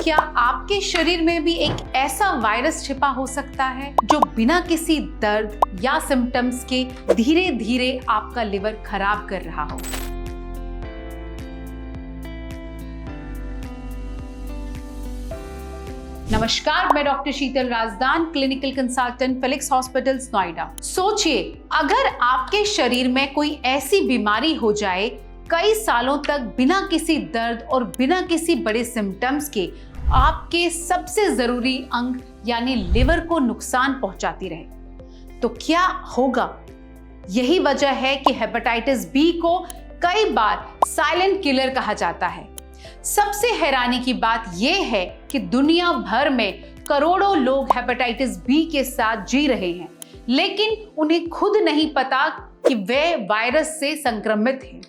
क्या आपके शरीर में भी एक ऐसा वायरस छिपा हो सकता है जो बिना किसी दर्द या सिम्टम्स के धीरे धीरे आपका लिवर खराब कर रहा हो? नमस्कार, मैं doctor Sheetal Rajdan, clinical consultant, Felix hospitals, Noida. सोचिए, अगर आपके शरीर में कोई ऐसी बीमारी हो जाए कई सालों तक बिना किसी दर्द और बिना किसी बड़े सिम्टम्स के आपके सबसे जरूरी अंग यानी लिवर को नुकसान पहुंचाती रहे, तो क्या होगा? यही वजह है कि हेपेटाइटिस बी को कई बार साइलेंट किलर कहा जाता है। सबसे हैरानी की बात यह है कि दुनिया भर में करोड़ों लोग हेपेटाइटिस बी के साथ जी रहे हैं, लेकिन उन्हें खुद नहीं पता कि वे वायरस से संक्रमित हैं।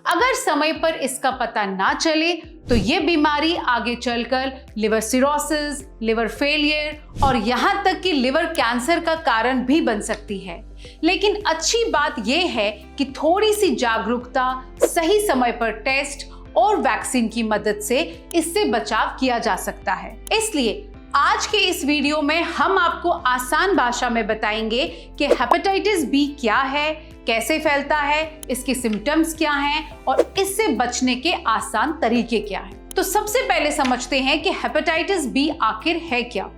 अगर समय पर इसका पता ना चले तो ये बीमारी आगे चलकर लिवर सिरोसिस, लिवर फेलियर और यहां तक कि लिवर कैंसर का कारण भी बन सकती है। लेकिन अच्छी बात यह है कि थोड़ी सी जागरूकता, सही समय पर टेस्ट और वैक्सीन की मदद से इससे बचाव किया जा सकता है। इसलिए आज के इस वीडियो में हम आपको आसान भाषा में बताएंगे कि हेपेटाइटिस बी क्या है, कैसे फैलता है, इसके सिम्टम्स क्या हैं और इससे बचने के आसान तरीके क्या हैं। तो सबसे पहले समझते हैं कि हेपेटाइटिस बी आखिर है क्या।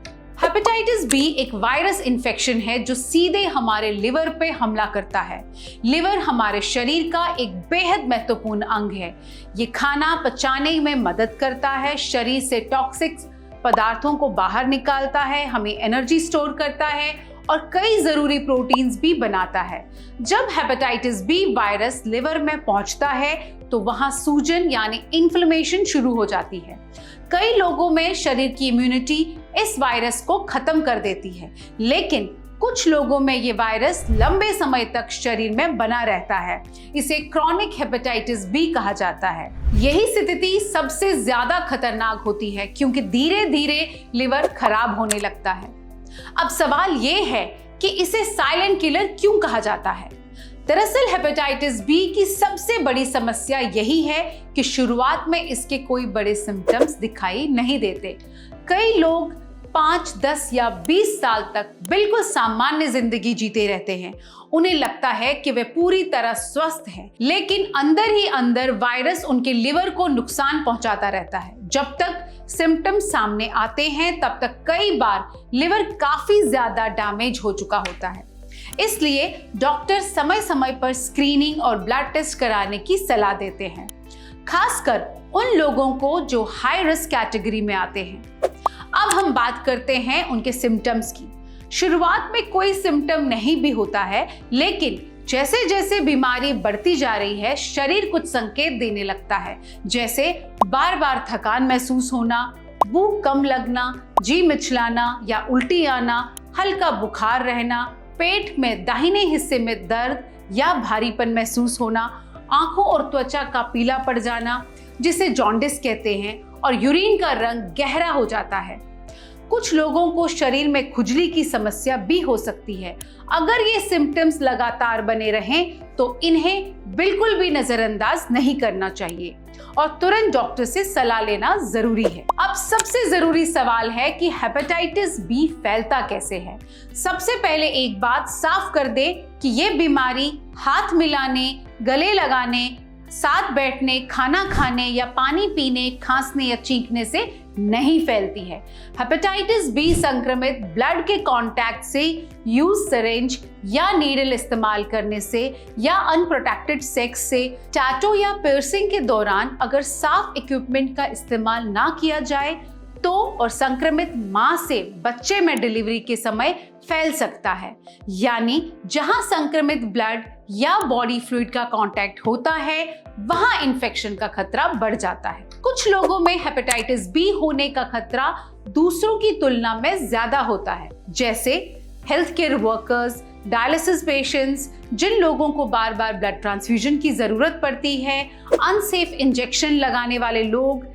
हेपेटाइटिस बी एक वायरस इन्फेक्शन है जो सीधे हमारे लिवर पे हमला करता है। लिवर हमारे शरीर का एक बेहद महत्वपूर्ण अंग है। ये खाना पचाने में मदद करता है, शरीर से टॉक्सिक पदार्थों को बाहर निकालता है, हमें एनर्जी स्टोर करता है और कई जरूरी प्रोटीन्स भी बनाता है। जब हेपेटाइटिस बी वायरस लिवर में पहुंचता है तो वहां सूजन यानी इन्फ्लेमेशन शुरू हो जाती है। कई लोगों में शरीर की इम्यूनिटी इस वायरस को खत्म कर देती है, लेकिन कुछ लोगों में ये वायरस लंबे समय तक शरीर में बना रहता है। इसे क्रॉनिक हेपेटाइटिस बी कहा जाता है। यही स्थिति सबसे ज्यादा खतरनाक होती है क्योंकि धीरे धीरे लिवर खराब होने लगता है। अब सवाल ये है कि इसे साइलेंट किलर क्यों कहा जाता है? दरअसल हेपेटाइटिस बी की सबसे बड़ी समस्या यही है कि शुरुआत में इसके कोई बड़े सिम्टम्स दिखाई नहीं देते। कई लोग 5, 10 या 20 साल तक बिल्कुल सामान्य जिंदगी जीते रहते हैं। उन्हें लगता है कि वे पूरी तरह स्वस्थ हैं, लेकिन अंदर ही अंदर वायरस उनके लिवर को नुकसान पहुंचाता रहता है। जब तक सिम्टम्स सामने आते हैं तब तक कई बार लिवर काफी ज्यादा डैमेज हो चुका होता है। इसलिए डॉक्टर समय समय पर स्क्रीनिंग और ब्लड टेस्ट कराने की सलाह देते हैं, खासकर उन लोगों को जो हाई रिस्क कैटेगरी में आते हैं। अब हम बात करते हैं उनके सिम्टम्स की। शुरुआत में कोई सिम्टम नहीं भी होता है, लेकिन जैसे जैसे बीमारी बढ़ती जा रही है शरीर कुछ संकेत देने लगता है, जैसे बार बार थकान महसूस होना, भूख कम लगना, जी मिचलाना या उल्टी आना, हल्का बुखार रहना, पेट में दाहिने हिस्से में दर्द या भारीपन महसूस होना, आंखों और त्वचा का पीला पड़ जाना जिसे जॉन्डिस कहते हैं, और यूरिन का रंग गहरा हो जाता है। कुछ लोगों को शरीर में खुजली की समस्या भी हो सकती है। अगर ये सिम्टम्स लगातार बने रहें तो इन्हें बिल्कुल भी नजरअंदाज नहीं करना चाहिए और तुरंत डॉक्टर से सलाह लेना जरूरी है। अब सबसे जरूरी सवाल है कि हेपेटाइटिस बी फैलता कैसे है। सबसे पहले एक बात साफ कर दे कि ये बीमारी हाथ मिलाने, गले लगाने, साथ बैठने, खाना खाने या पानी पीने, खांसने या चीखने से नहीं फैलती है। हेपेटाइटिस बी संक्रमित ब्लड के कांटेक्ट से, यूज सिरिंज या नीडल इस्तेमाल करने से या अनप्रोटेक्टेड सेक्स से, टैटू या पियर्सिंग के दौरान अगर साफ इक्विपमेंट का इस्तेमाल ना किया जाए तो, और संक्रमित मां से बच्चे में डिलीवरी के समय फैल सकता है। यानी जहां संक्रमित ब्लड या बॉडी फ्लूइड का कांटेक्ट होता है वहां इंफेक्शन का खतरा बढ़ जाता है। कुछ लोगों में हेपेटाइटिस बी होने का खतरा दूसरों की तुलना में ज्यादा होता है, जैसे health care workers, dialysis patients, जिन लोगों को बार बार ब्लड ट्रांसफ्यूजन की जरूरत पड़ती है, अनसेफ इंजेक्शन लगाने वाले लोग,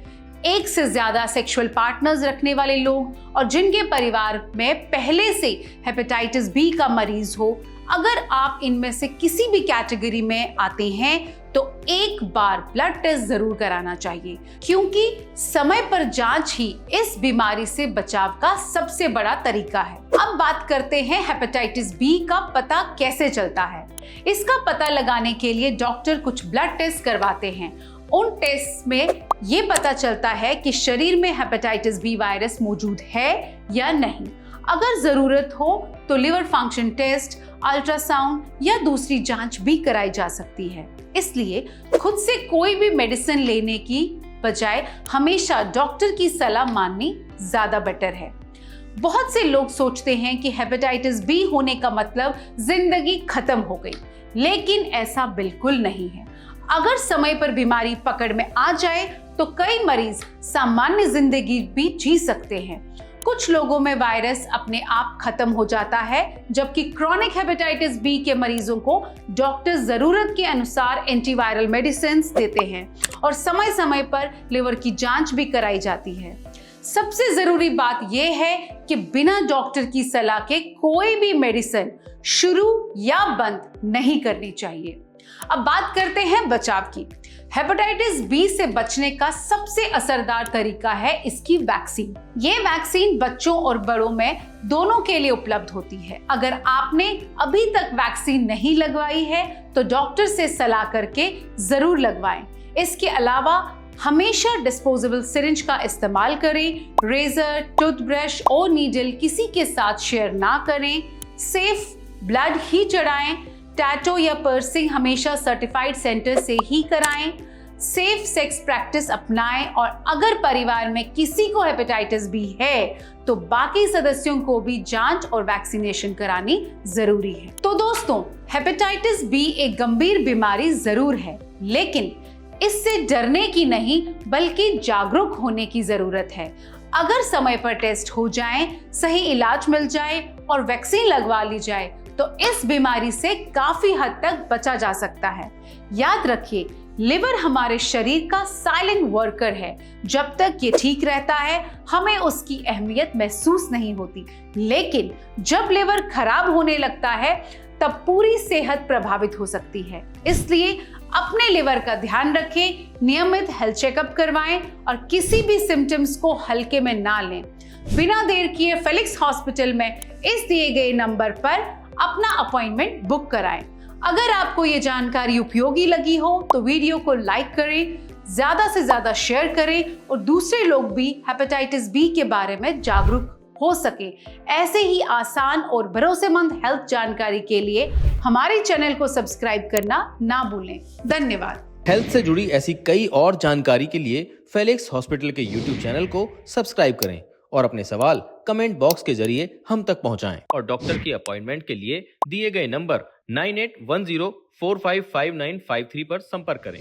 एक से ज्यादा सेक्सुअल पार्टनर्स रखने वाले लोग और जिनके परिवार में पहले से हेपेटाइटिस बी का मरीज हो। अगर आप इनमें से किसी भी कैटेगरी में आते हैं तो एक बार ब्लड टेस्ट जरूर कराना चाहिए, क्योंकि समय पर जांच ही इस बीमारी से बचाव का सबसे बड़ा तरीका है। अब बात करते हैं हेपेटाइटिस बी का पता कैसे चलता है। इसका पता लगाने के लिए डॉक्टर कुछ ब्लड टेस्ट करवाते हैं। उन टेस्ट में ये पता चलता है कि शरीर में हेपेटाइटिस बी वायरस मौजूद है या नहीं। अगर जरूरत हो तो लिवर फंक्शन टेस्ट, अल्ट्रासाउंड या दूसरी जांच भी कराई जा सकती है। इसलिए खुद से कोई भी मेडिसिन लेने की बजाय हमेशा डॉक्टर की सलाह माननी ज्यादा बेटर है। बहुत से लोग सोचते हैं कि हेपेटाइटिस बी होने का मतलब जिंदगी खत्म हो गई, लेकिन ऐसा बिल्कुल नहीं है। अगर समय पर बीमारी पकड़ में आ जाए तो कई मरीज सामान्य जिंदगी भी जी सकते हैं। कुछ लोगों में वायरस अपने आप खत्म हो जाता है, जबकि क्रॉनिक हेपेटाइटिस बी के मरीजों को डॉक्टर जरूरत के अनुसार एंटीवायरल मेडिसिन देते हैं और समय समय पर लिवर की जांच भी कराई जाती है। सबसे जरूरी बात यह है कि बिना डॉक्टर की सलाह के कोई भी मेडिसिन शुरू या बंद नहीं करनी चाहिए। अब बात करते हैं बचाव की। हेपेटाइटिस बी से बचने का सबसे असरदार तरीका है इसकी वैक्सीन। ये वैक्सीन बच्चों और बड़ों में दोनों के लिए उपलब्ध होती है। अगर आपने अभी तक वैक्सीन नहीं लगवाई है तो डॉक्टर से सलाह करके जरूर लगवाएं। इसके अलावा हमेशा डिस्पोजेबल सिरिंज का इस्तेमाल करें। रेजर, टूथब्रश और नीडल किसी के साथ शेयर ना करें। सेफ ब्लड ही चढ़ाएं। टैटू या पर्सिंग हमेशा सर्टिफाइड सेंटर से ही कराएं। सेफ सेक्स प्रैक्टिस अपनाएं और अगर परिवार में किसी को हेपेटाइटिस बी है तो बाकी सदस्यों को भी जांच और वैक्सीनेशन करानी जरूरी है। तो दोस्तों, हेपेटाइटिस बी एक गंभीर बीमारी जरूर है, लेकिन इससे डरने की नहीं बल्कि जागरूक होने की जरूरत है। अगर समय पर टेस्ट हो जाए, सही इलाज मिल जाए और वैक्सीन लगवा ली जाए तो इस बीमारी से काफी हद तक बचा जा सकता है। याद रखिए, लिवर हमारे शरीर का साइलेंट वर्कर है। जब तक ये ठीक रहता है हमें उसकी अहमियत महसूस नहीं होती, लेकिन जब लिवर खराब होने लगता है तब पूरी सेहत प्रभावित हो सकती है। इसलिए अपने लिवर का ध्यान रखें, नियमित हेल्थ चेकअप करवाएं और किसी भी सिम्टम्स को हल्के में ना लें। बिना देर किए फेलिक्स हॉस्पिटल में इस दिए गए नंबर पर अपना अपॉइंटमेंट बुक कराएं। अगर आपको ये जानकारी उपयोगी लगी हो तो वीडियो को लाइक करें, ज्यादा से ज्यादा शेयर करें और दूसरे लोग भी हेपेटाइटिस बी के बारे में जागरूक हो सके। ऐसे ही आसान और भरोसेमंद हेल्थ जानकारी के लिए हमारे चैनल को सब्सक्राइब करना ना भूलें। धन्यवाद। हेल्थ से जुड़ी ऐसी कई और जानकारी के लिए फेलिक्स हॉस्पिटल के YouTube चैनल को सब्सक्राइब करें और अपने सवाल कमेंट बॉक्स के जरिए हम तक पहुंचाएं और डॉक्टर की अपॉइंटमेंट के लिए दिए गए नंबर 9810455953 पर संपर्क करें।